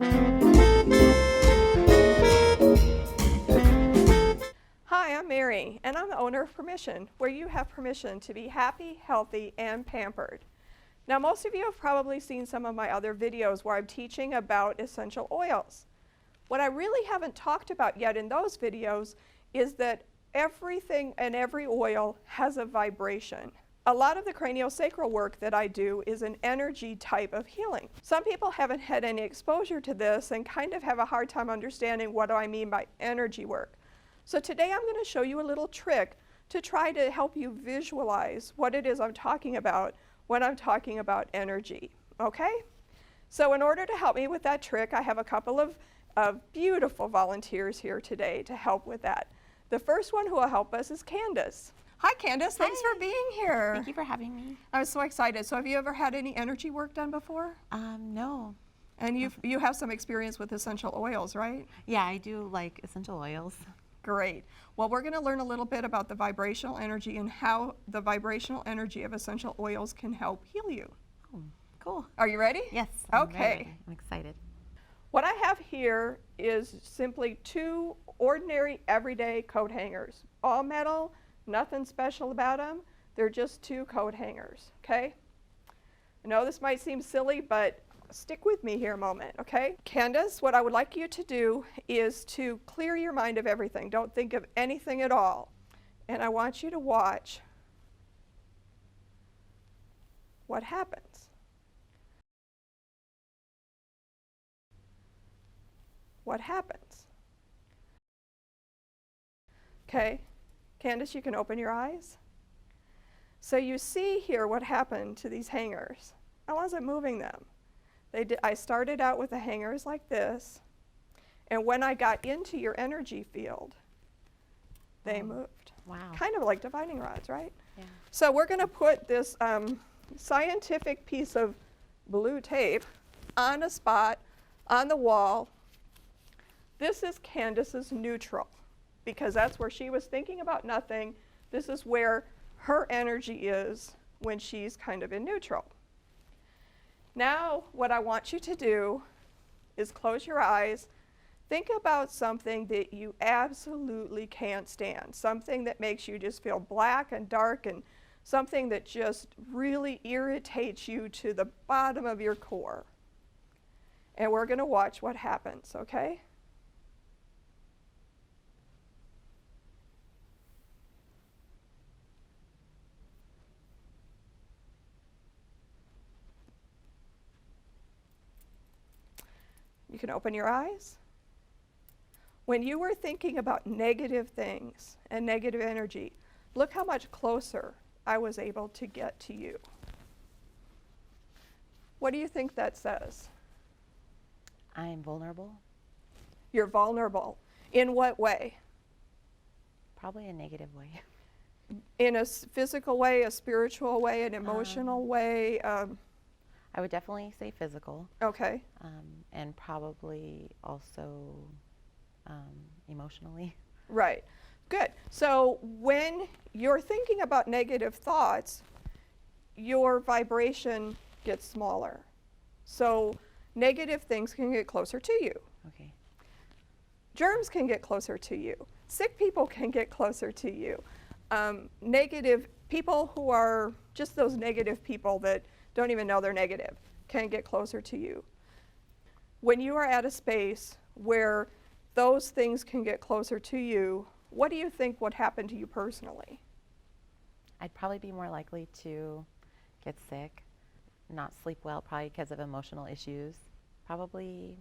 Hi, I'm Mary, and I'm the owner of Permission, where you have permission to be happy, healthy, and pampered. Now, most of you have probably seen some of my other videos where I'm teaching about essential oils. What I really haven't talked about yet in those videos is that everything and every oil has a vibration. A lot of the craniosacral work that I do is an energy type of healing. Some people haven't had any exposure to this and kind of have a hard time understanding what do I mean by energy work. So today I'm going to show you a little trick to try to help you visualize what it is I'm talking about when I'm talking about energy, okay? So in order to help me with that trick, I have a couple of beautiful volunteers here today to help with that. The first one who will help us is Candace. Hi Candace, thanks for being here. Thank you for having me. I was so excited. So have you ever had any energy work done before? No. And you have some experience with essential oils, right? Yeah, I do like essential oils. Great. Well, we're going to learn a little bit about the vibrational energy and how the vibrational energy of essential oils can help heal you. Oh, cool. Are you ready? Yes. I'm Okay. very ready. I'm excited. What I have here is simply two ordinary everyday coat hangers. All metal, nothing special about them. They're just two coat hangers, okay? I know this might seem silly, but stick with me here a moment, okay? Candace, what I would like you to do is to clear your mind of everything. Don't think of anything at all. And I want you to watch what happens. What happens? Okay, Candace, you can open your eyes. So you see here what happened to these hangers. I wasn't moving them. I started out with the hangers like this, and when I got into your energy field, they moved. Wow. Kind of like divining rods, right? Yeah. So we're going to put this scientific piece of blue tape on a spot on the wall. This is Candace's neutral, because that's where she was thinking about nothing. This is where her energy is when she's kind of in neutral. Now, what I want you to do is close your eyes. Think about something that you absolutely can't stand, something that makes you just feel black and dark, and something that just really irritates you to the bottom of your core. And we're going to watch what happens, okay? You can open your eyes. When you were thinking about negative things and negative energy, look how much closer I was able to get to you. What do you think that says? I'm vulnerable. You're vulnerable. In what way? Probably a negative way. In a physical way, a spiritual way, an emotional way? I would definitely say physical. Okay. And probably also emotionally. Right. Good. So when you're thinking about negative thoughts, your vibration gets smaller. So negative things can get closer to you. Okay. Germs can get closer to you. Sick people can get closer to you. Negative people who are just those negative people that don't even know they're negative can get closer to you. When you are at a space where those things can get closer to you, what do you think would happen to you personally? I'd probably be more likely to get sick, not sleep well, probably because of emotional issues, probably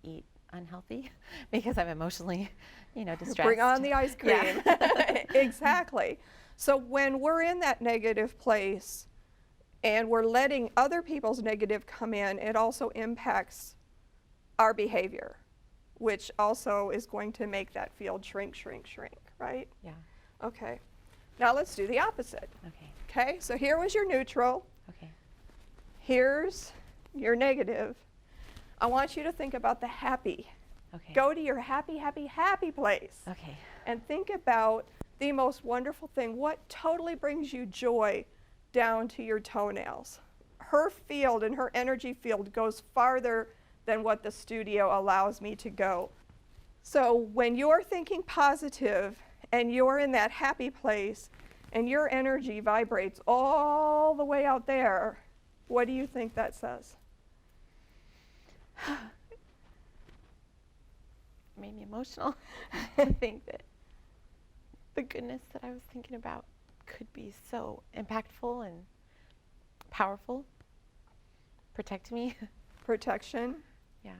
eat unhealthy because I'm emotionally, distressed. Bring on the ice cream. Yeah. Exactly. So when we're in that negative place and we're letting other people's negative come in, it also impacts our behavior, which also is going to make that field shrink, right? Yeah. Okay. Now let's do the opposite. Okay. Okay, so here was your neutral. Okay. Here's your negative. I want you to think about the happy. Okay. Go to your happy, happy, happy place. Okay. And think about the most wonderful thing. What totally brings you joy down to your toenails? Her field and her energy field goes farther than what the studio allows me to go. So when you're thinking positive and you're in that happy place and your energy vibrates all the way out there, what do you think that says? Made me emotional to think that the goodness that I was thinking about could be so impactful and powerful. Protect me. Protection. Yeah.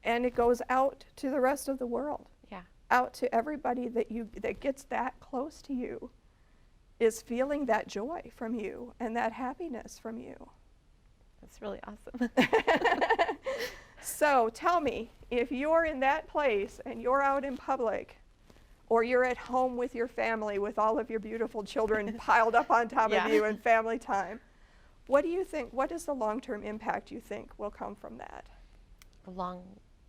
And it goes out to the rest of the world. Yeah. Out to everybody that gets that close to you is feeling that joy from you and that happiness from you. That's really awesome. So tell me, if you're in that place and you're out in public, or you're at home with your family with all of your beautiful children piled up on top of you and family time, what do you think, what is the long-term impact you think will come from that?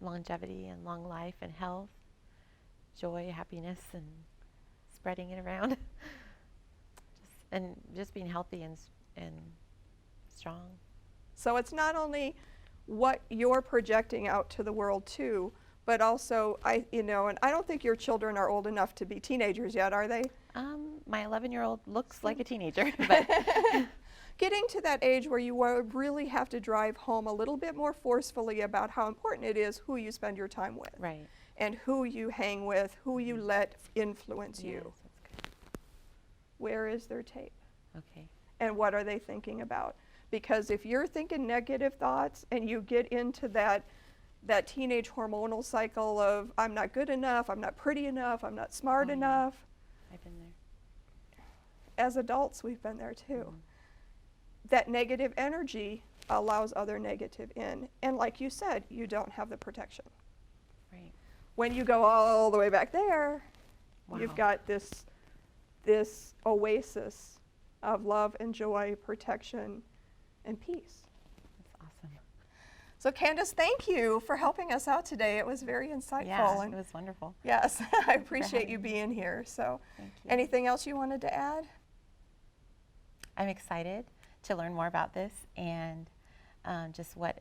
Longevity and long life and health, joy, happiness, and spreading it around. Just being healthy and strong. So it's not only what you're projecting out to the world too, but also, and I don't think your children are old enough to be teenagers yet, are they? My 11-year-old looks like a teenager, but getting to that age where you really have to drive home a little bit more forcefully about how important it is who you spend your time with. Right. And who you hang with, who you let influence you. That's good. Where is their tape? Okay. And what are they thinking about? Because if you're thinking negative thoughts and you get into that teenage hormonal cycle of I'm not good enough, I'm not pretty enough, I'm not smart enough. I've been there. As adults, we've been there too. That negative energy allows other negative in. And like you said, you don't have the protection. Right. When you go all the way back there, Wow. you've got this oasis of love and joy, protection, and peace. That's awesome. So Candace, thank you for helping us out today. It was very insightful. Yeah, and it was wonderful. yes, I appreciate you having me. being here. So Thank you. anything else you wanted to add? I'm excited to learn more about this and just what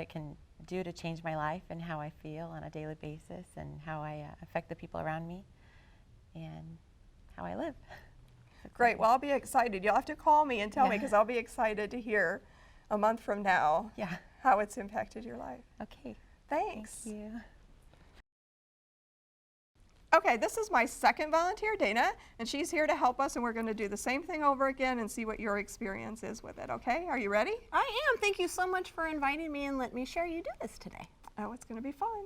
it can do to change my life and how I feel on a daily basis and how I affect the people around me and how I live. Great. Well, I'll be excited. You'll have to call me and tell me Yeah. because I'll be excited to hear a month from now Yeah. how it's impacted your life. Okay. Thanks. Thank you. Okay, this is my second volunteer, Dana, and she's here to help us, and we're going to do the same thing over again and see what your experience is with it, okay? Are you ready? I am. Thank you so much for inviting me and let me share you do this today. Oh, it's going to be fun.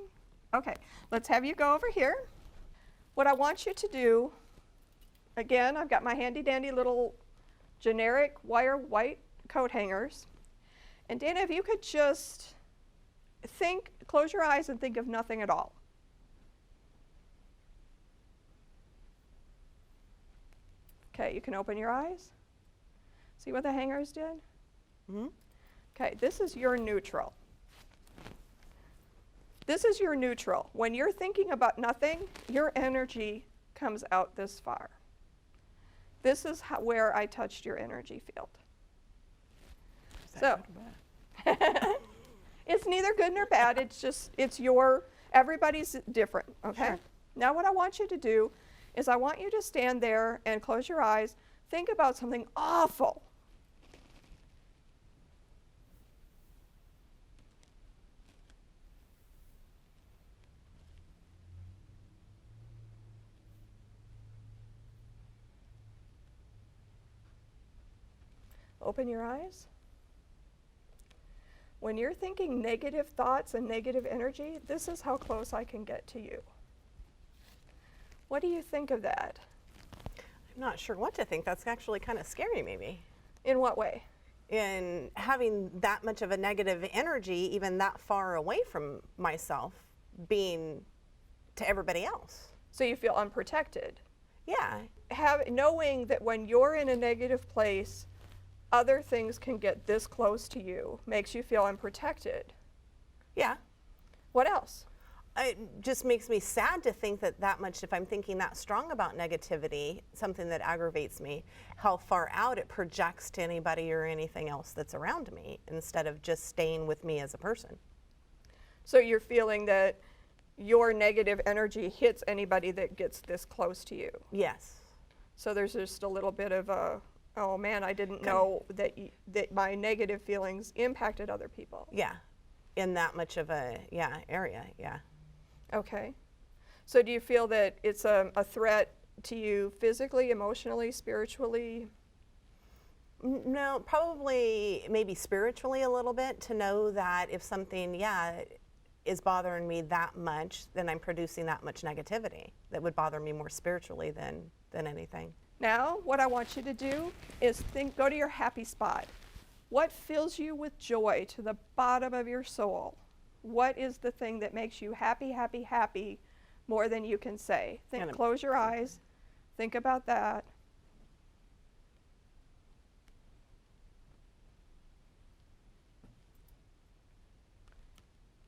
Okay, let's have you go over here. What I want you to do, again, I've got my handy-dandy little generic wire white coat hangers. And Dana, if you could just close your eyes and think of nothing at all. Okay, you can open your eyes. See what the hangers did? Mm-hmm. Okay, this is your neutral. This is your neutral. When you're thinking about nothing, your energy comes out this far. This is where I touched your energy field. So, it's neither good nor bad. It's just, everybody's different, okay? Sure. Now what I want you to do is I want you to stand there and close your eyes. Think about something awful. Open your eyes. When you're thinking negative thoughts and negative energy, this is how close I can get to you. What do you think of that? I'm not sure what to think. That's actually kind of scary, maybe. In what way? In having that much of a negative energy, even that far away from myself, being to everybody else. So you feel unprotected. Yeah. Knowing that when you're in a negative place, other things can get this close to you makes you feel unprotected. Yeah. What else? It just makes me sad to think that much, if I'm thinking that strong about negativity, something that aggravates me, how far out it projects to anybody or anything else that's around me instead of just staying with me as a person. So you're feeling that your negative energy hits anybody that gets this close to you. Yes. So there's just a little bit of a, oh man, I didn't know that that my negative feelings impacted other people. Yeah. In that much of a, area, yeah. Okay. So do you feel that it's a threat to you physically, emotionally, spiritually? No, probably maybe spiritually a little bit, to know that if something, is bothering me that much, then I'm producing that much negativity that would bother me more spiritually than anything. Now, what I want you to do is go to your happy spot. What fills you with joy to the bottom of your soul? What is the thing that makes you happy, happy, happy more than you can say? Close your eyes. Think about that.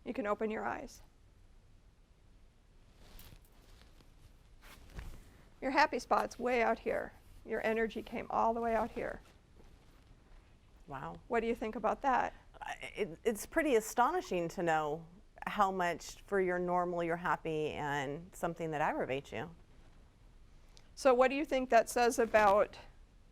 You can open your eyes. Your happy spot's way out here. Your energy came all the way out here. Wow. What do you think about that? It's pretty astonishing to know how much for your normal you're happy and something that aggravates you. So what do you think that says about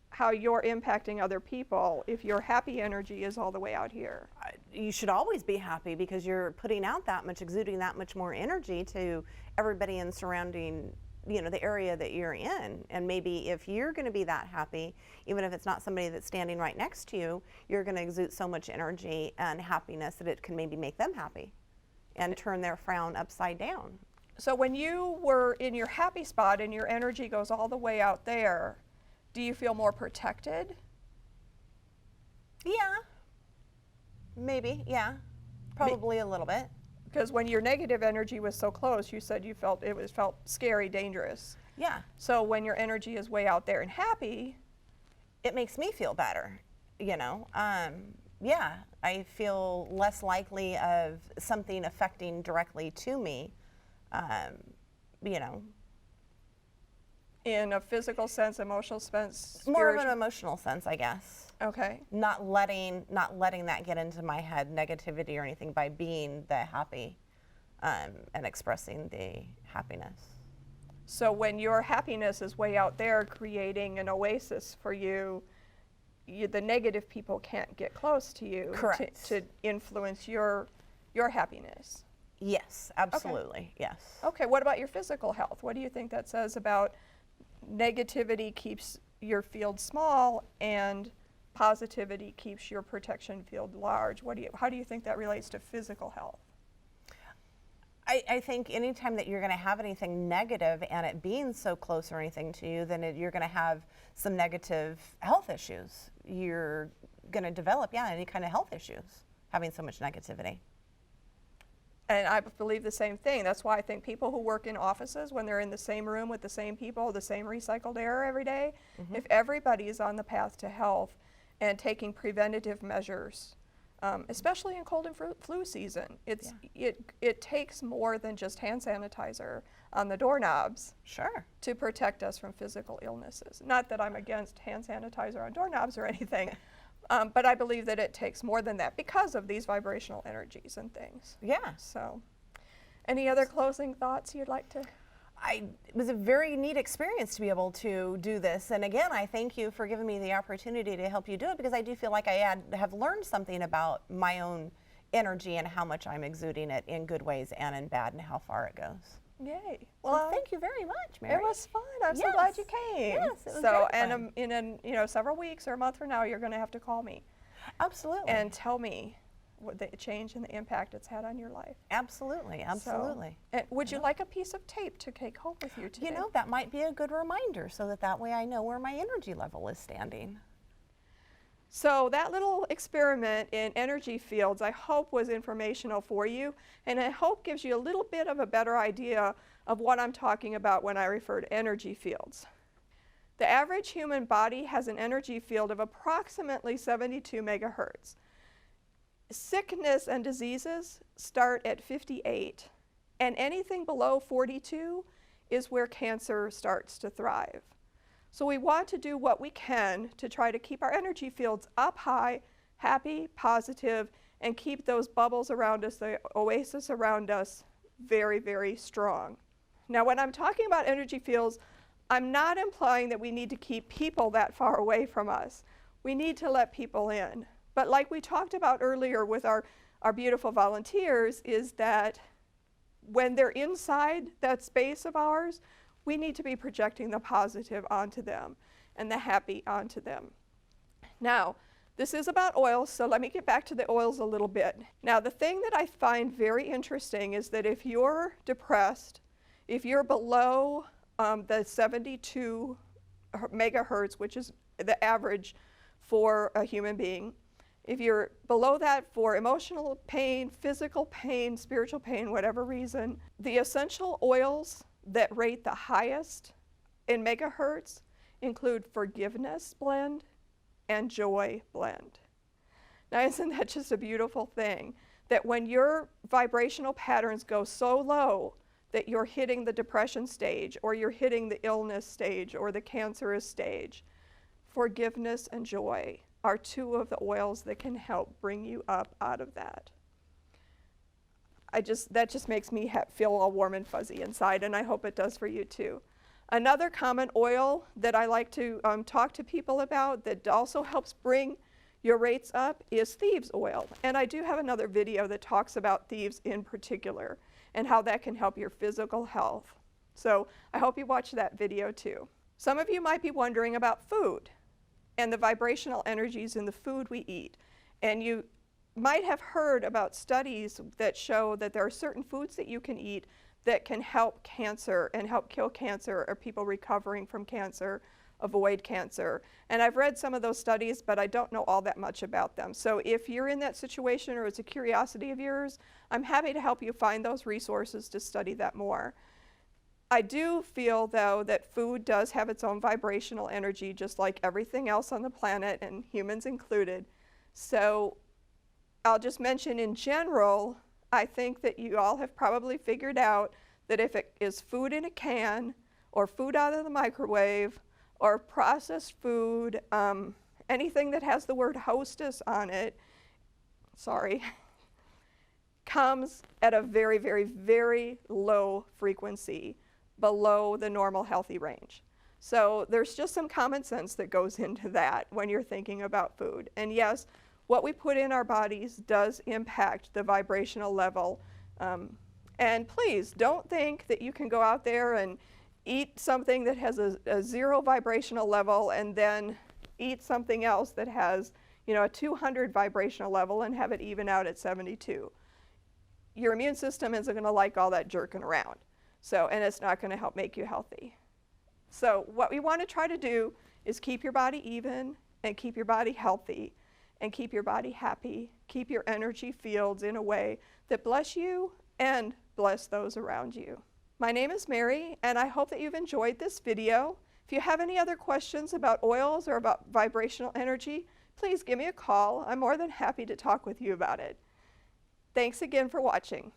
how you're impacting other people if your happy energy is all the way out here? You should always be happy because you're putting out that much, exuding that much more energy to everybody in surrounding, the area that you're in. And maybe if you're going to be that happy, even if it's not somebody that's standing right next to you, you're going to exude so much energy and happiness that it can maybe make them happy and turn their frown upside down. So when you were in your happy spot and your energy goes all the way out there, do you feel more protected? Yeah, maybe, yeah, probably a little bit. Because when your negative energy was so close, you said you felt felt scary, dangerous. Yeah. So when your energy is way out there and happy, it makes me feel better, Yeah, I feel less likely of something affecting directly to me, in a physical sense, emotional sense, More of an spiritual. emotional sense, I guess. Okay. Not letting that get into my head, negativity or anything, by being the happy and expressing the happiness. So when your happiness is way out there creating an oasis for you, the negative people can't get close to you. Correct. To influence your happiness. Yes, absolutely, yes. Okay, what about your physical health? What do you think that says about negativity keeps your field small and positivity keeps your protection field large? How do you think that relates to physical health? I think anytime that you're going to have anything negative and it being so close or anything to you, then you're going to have some negative health issues. You're going to develop, any kind of health issues, having so much negativity. And I believe the same thing. That's why I think people who work in offices, when they're in the same room with the same people, the same recycled air every day, if everybody is on the path to health and taking preventative measures, especially in cold and flu season, it takes more than just hand sanitizer on the doorknobs. Sure. To protect us from physical illnesses. Not that I'm against hand sanitizer on doorknobs or anything, but I believe that it takes more than that because of these vibrational energies and things. Yeah. So, any other closing thoughts you'd like to? It was a very neat experience to be able to do this. And again, I thank you for giving me the opportunity to help you do it, because I do feel like I have learned something about my own energy and how much I'm exuding it in good ways and in bad and how far it goes. Yay. Well, thank you very much, Mary. It was fun. I'm so glad you came. Yes, it was so, very and in several weeks or a month from now, you're going to have to call me Absolutely. and tell me what the change and the impact it's had on your life. Absolutely, absolutely. So, would you like a piece of tape to take home with you today? That might be a good reminder so that way I know where my energy level is standing. So that little experiment in energy fields, I hope, was informational for you, and I hope gives you a little bit of a better idea of what I'm talking about when I refer to energy fields. The average human body has an energy field of approximately 72 megahertz. Sickness and diseases start at 58, and anything below 42 is where cancer starts to thrive. So we want to do what we can to try to keep our energy fields up high, happy, positive, and keep those bubbles around us, the oasis around us, very, very strong. Now, when I'm talking about energy fields, I'm not implying that we need to keep people that far away from us. We need to let people in. But like we talked about earlier with our beautiful volunteers, is that when they're inside that space of ours, we need to be projecting the positive onto them and the happy onto them. Now, this is about oils, so let me get back to the oils a little bit. Now, the thing that I find very interesting is that if you're depressed, if you're below the 72 megahertz, which is the average for a human being, if you're below that for emotional pain, physical pain, spiritual pain, whatever reason, the essential oils that rate the highest in megahertz include forgiveness blend and joy blend. Now, isn't that just a beautiful thing? That when your vibrational patterns go so low that you're hitting the depression stage, or you're hitting the illness stage, or the cancerous stage, forgiveness and joy are two of the oils that can help bring you up out of that. That just makes me feel all warm and fuzzy inside, and I hope it does for you too. Another common oil that I like to talk to people about that also helps bring your rates up is thieves oil. And I do have another video that talks about thieves in particular and how that can help your physical health. So I hope you watch that video too. Some of you might be wondering about food and the vibrational energies in the food we eat. And you might have heard about studies that show that there are certain foods that you can eat that can help cancer and help kill cancer, or people recovering from cancer avoid cancer. And I've read some of those studies, but I don't know all that much about them. So if you're in that situation or it's a curiosity of yours, I'm happy to help you find those resources to study that more. I do feel, though, that food does have its own vibrational energy, just like everything else on the planet, and humans included. So I'll just mention in general, I think that you all have probably figured out that if it is food in a can, or food out of the microwave, or processed food, anything that has the word hostess on it, comes at a very, very, very low frequency, below the normal healthy range. So there's just some common sense that goes into that when you're thinking about food. And yes, what we put in our bodies does impact the vibrational level. And please don't think that you can go out there and eat something that has a 0 vibrational level and then eat something else that has, a 200 vibrational level and have it even out at 72. Your immune system isn't going to like all that jerking around. And it's not going to help make you healthy. So what we want to try to do is keep your body even, and keep your body healthy, and keep your body happy, keep your energy fields in a way that bless you and bless those around you. My name is Mary, and I hope that you've enjoyed this video. If you have any other questions about oils or about vibrational energy, please give me a call. I'm more than happy to talk with you about it. Thanks again for watching.